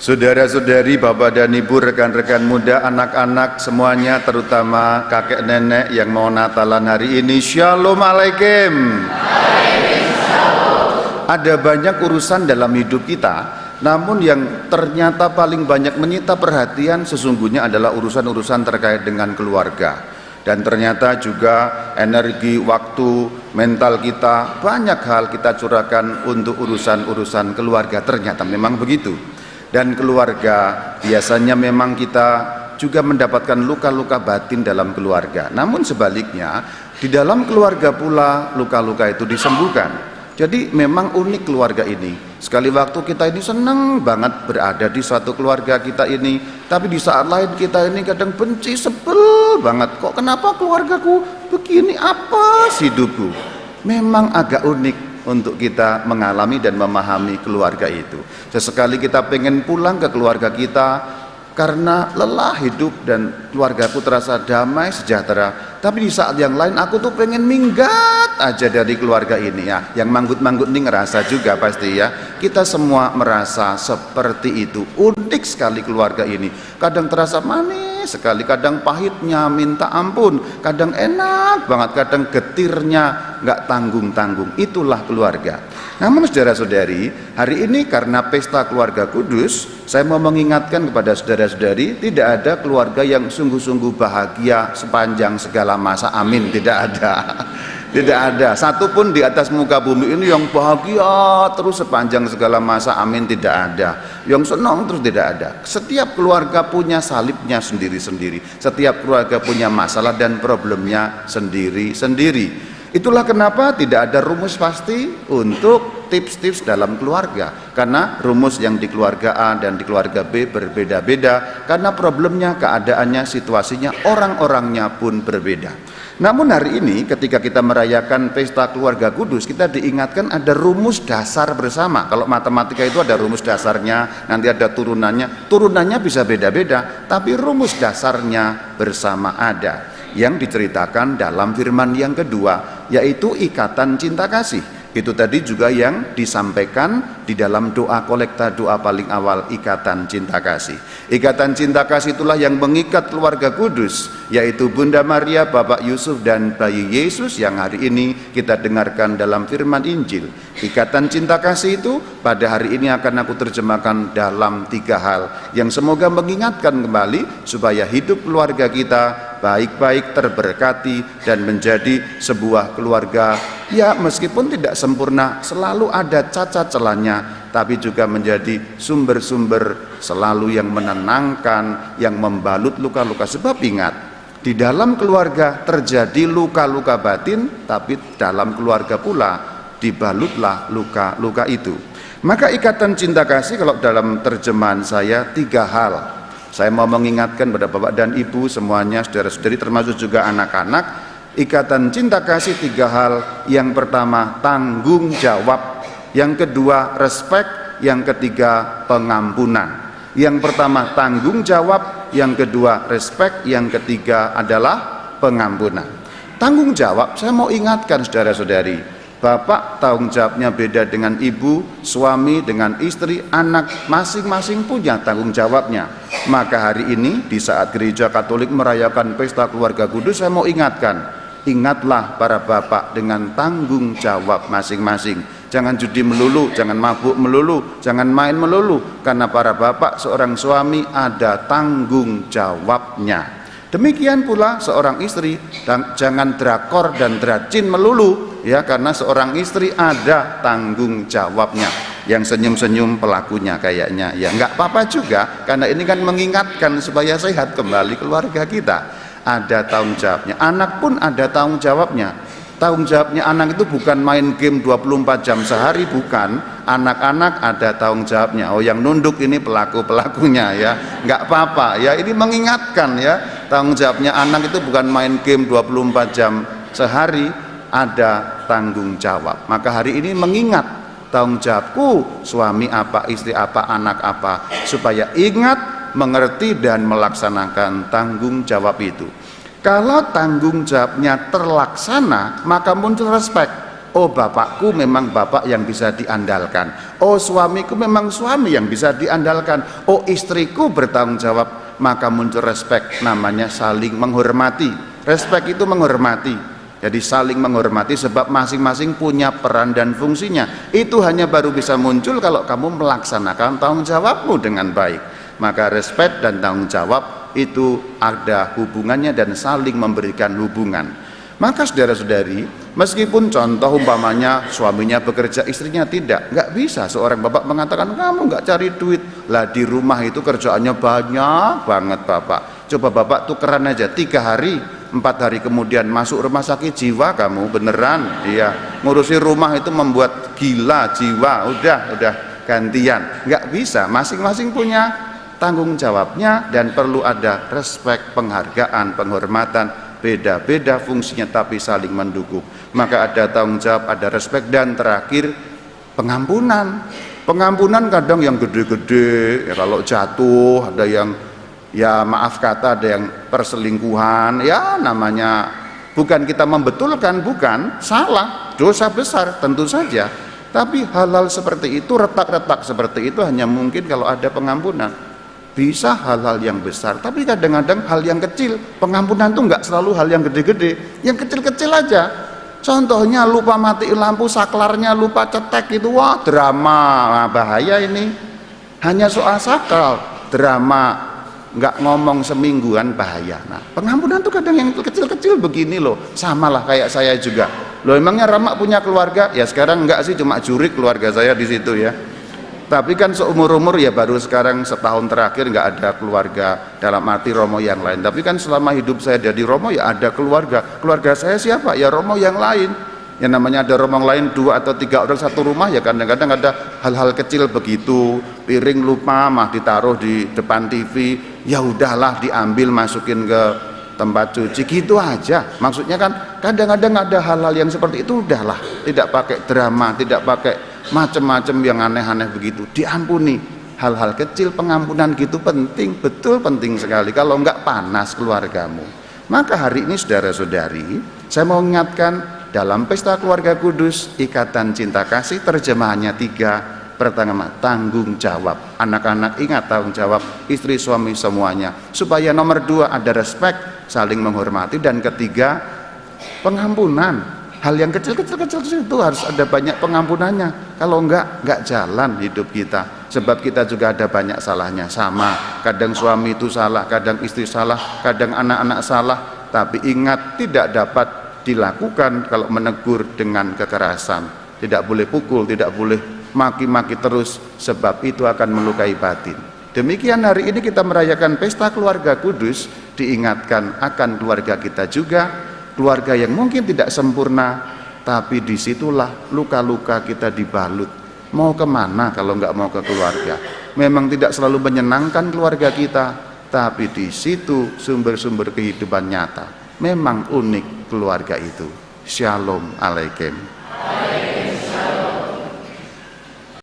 Saudara-saudari, Bapak dan Ibu, rekan-rekan muda, anak-anak semuanya, terutama kakek nenek yang mau Natalan hari ini, Shalom Alaikum. Ada banyak urusan dalam hidup kita, namun yang ternyata paling banyak menyita perhatian sesungguhnya adalah urusan-urusan terkait dengan keluarga. Dan ternyata juga energi, waktu, mental kita, banyak hal kita curahkan untuk urusan-urusan keluarga. Ternyata memang begitu. Dan keluarga biasanya memang kita juga mendapatkan luka-luka batin dalam keluarga. Namun sebaliknya, di dalam keluarga pula luka-luka itu disembuhkan. Jadi memang unik keluarga ini. Sekali waktu kita ini senang banget berada di suatu keluarga kita ini, tapi di saat lain kita ini kadang benci, sebel banget. Kok kenapa keluargaku begini, apa sih hidupku? Memang agak unik untuk kita mengalami dan memahami keluarga itu. Sesekali kita pengen pulang ke keluarga kita karena lelah hidup dan keluargaku terasa damai, sejahtera. Tapi di saat yang lain aku tuh pengen minggat aja dari keluarga ini ya. Yang manggut-manggut ini ngerasa juga pasti ya. Kita semua merasa seperti itu. Unik sekali keluarga ini. Kadang terasa manis sekali, kadang pahitnya minta ampun, kadang enak banget, kadang getirnya nggak tanggung-tanggung. Itulah keluarga. Namun saudara-saudari, hari ini karena pesta keluarga kudus, saya mau mengingatkan kepada saudara-saudari, tidak ada keluarga yang sungguh-sungguh bahagia sepanjang segala masa. Amin. Tidak ada. Tidak ada satupun di atas muka bumi ini yang bahagia terus sepanjang segala masa. Amin. Tidak ada. Yang senang terus, tidak ada. Setiap keluarga punya salibnya sendiri-sendiri. Setiap keluarga punya masalah dan problemnya sendiri-sendiri. Itulah kenapa tidak ada rumus pasti untuk tips-tips dalam keluarga. Karena rumus yang di keluarga A dan di keluarga B berbeda-beda. Karena problemnya, keadaannya, situasinya, orang-orangnya pun berbeda. Namun hari ini ketika kita merayakan pesta keluarga kudus, kita diingatkan ada rumus dasar bersama. Kalau matematika itu ada rumus dasarnya, nanti ada turunannya. Turunannya bisa beda-beda, tapi rumus dasarnya bersama ada. Yang diceritakan dalam firman yang kedua, yaitu ikatan cinta kasih. Itu tadi juga yang disampaikan di dalam doa kolekta, doa paling awal, ikatan cinta kasih. Ikatan cinta kasih itulah yang mengikat keluarga kudus, yaitu Bunda Maria, Bapak Yusuf, dan bayi Yesus yang hari ini kita dengarkan dalam firman Injil. Ikatan cinta kasih itu pada hari ini akan aku terjemahkan dalam 3 hal yang semoga mengingatkan kembali supaya hidup keluarga kita baik-baik, terberkati, dan menjadi sebuah keluarga ya meskipun tidak sempurna, selalu ada cacat celahnya, tapi juga menjadi sumber-sumber selalu yang menenangkan, yang membalut luka-luka. Sebab ingat, di dalam keluarga terjadi luka-luka batin, tapi dalam keluarga pula dibalutlah luka-luka itu. Maka ikatan cinta kasih kalau dalam terjemahan saya 3 hal. Saya mau mengingatkan pada Bapak dan Ibu semuanya, saudara-saudari termasuk juga anak-anak, ikatan cinta kasih 3 hal. Yang pertama tanggung jawab, yang kedua respek, yang ketiga pengampunan. Yang pertama tanggung jawab, yang kedua respek, yang ketiga adalah pengampunan. Tanggung jawab, saya mau ingatkan saudara-saudari, bapak tanggung jawabnya beda dengan ibu, suami dengan istri, anak masing-masing punya tanggung jawabnya. Maka hari ini di saat gereja Katolik merayakan pesta keluarga kudus, saya mau ingatkan, ingatlah para bapak dengan tanggung jawab masing-masing. Jangan judi melulu, jangan mabuk melulu, jangan main melulu, karena para bapak seorang suami ada tanggung jawabnya. Demikian pula seorang istri, dan jangan drakor dan dracin melulu ya, karena seorang istri ada tanggung jawabnya. Yang senyum-senyum pelakunya kayaknya ya nggak apa-apa juga, karena ini kan mengingatkan supaya sehat kembali keluarga kita. Ada tanggung jawabnya. Anak pun ada tanggung jawabnya. Tanggung jawabnya anak itu bukan main game 24 jam sehari, bukan. Anak-anak ada tanggung jawabnya. Oh, yang nunduk ini pelaku-pelakunya ya. Nggak apa-apa ya, ini mengingatkan ya. Tanggung jawabnya anak itu bukan main game 24 jam sehari, ada tanggung jawab. Maka hari ini mengingat tanggung jawabku, suami apa, istri apa, anak apa, supaya ingat, mengerti, dan melaksanakan tanggung jawab itu. Kalau tanggung jawabnya terlaksana, maka muncul respek. Oh, bapakku memang bapak yang bisa diandalkan. Oh, suamiku memang suami yang bisa diandalkan. Oh, istriku bertanggung jawab. Maka muncul respek, namanya saling menghormati. Respek itu menghormati. Jadi saling menghormati sebab masing-masing punya peran dan fungsinya. Itu hanya baru bisa muncul kalau kamu melaksanakan tanggung jawabmu dengan baik. Maka respek dan tanggung jawab itu ada hubungannya dan saling memberikan hubungan. Maka saudara-saudari, meskipun contoh umpamanya suaminya bekerja, istrinya tidak, nggak bisa seorang bapak mengatakan kamu nggak cari duit lah, di rumah itu kerjaannya banyak banget bapak. Coba bapak tukeran aja 3 hari 4 hari kemudian masuk rumah sakit jiwa kamu beneran, iya, ngurusi rumah itu membuat gila jiwa. Udah gantian, nggak bisa, masing-masing punya tanggung jawabnya dan perlu ada respek, penghargaan, penghormatan. Beda-beda fungsinya tapi saling mendukung. Maka ada tanggung jawab, ada respek, dan terakhir pengampunan. Pengampunan kadang yang gede-gede, ya kalau jatuh, ada yang ya maaf kata, ada yang perselingkuhan, ya namanya bukan kita membetulkan, bukan salah, dosa besar tentu saja. Tapi hal-hal seperti itu, retak-retak seperti itu hanya mungkin kalau ada pengampunan. Bisa hal-hal yang besar, tapi kadang-kadang hal yang kecil. Pengampunan tuh nggak selalu hal yang gede-gede, yang kecil-kecil aja. Contohnya lupa matiin lampu saklarnya, lupa cetek itu, wah drama, nah, bahaya ini. Hanya soal sakral, drama, nggak ngomong semingguan bahaya. Nah, pengampunan tuh kadang yang kecil-kecil begini loh, samalah kayak saya juga. Loh, emangnya Rama punya keluarga? Ya sekarang enggak sih, cuma jurik keluarga saya di situ ya. Tapi kan seumur-umur ya baru sekarang setahun terakhir nggak ada keluarga dalam arti Romo yang lain. Tapi kan selama hidup saya jadi Romo ya ada keluarga. Keluarga saya siapa? Ya Romo yang lain. Yang namanya ada Romo lain 2 atau 3 orang satu rumah, ya kadang-kadang ada hal-hal kecil begitu. Piring lupa mah ditaruh di depan TV, ya udahlah diambil masukin ke tempat cuci, gitu aja. Maksudnya kan kadang-kadang ada hal-hal yang seperti itu, udahlah, tidak pakai drama, tidak pakai macam-macam yang aneh-aneh begitu, diampuni. Hal-hal kecil, pengampunan gitu penting, betul penting sekali. Kalau enggak panas keluargamu. Maka hari ini saudara-saudari, saya mau ingatkan dalam pesta keluarga kudus, ikatan cinta kasih terjemahannya 3. Pertama, tanggung jawab. Anak-anak ingat tanggung jawab, istri suami semuanya. Supaya nomor 2 ada respek, saling menghormati, dan ketiga pengampunan. Hal yang kecil-kecil itu harus ada banyak pengampunannya. Kalau enggak jalan hidup kita. Sebab kita juga ada banyak salahnya. Sama, kadang suami itu salah, kadang istri salah, kadang anak-anak salah. Tapi ingat, tidak dapat dilakukan kalau menegur dengan kekerasan. Tidak boleh pukul, tidak boleh maki-maki terus, sebab itu akan melukai batin. Demikian hari ini kita merayakan pesta keluarga kudus, diingatkan akan keluarga kita juga. Keluarga yang mungkin tidak sempurna, tapi disitulah luka-luka kita dibalut. Mau kemana kalau nggak mau ke keluarga? Memang tidak selalu menyenangkan keluarga kita, tapi di situ sumber-sumber kehidupan nyata. Memang unik keluarga itu. Shalom Alaikum.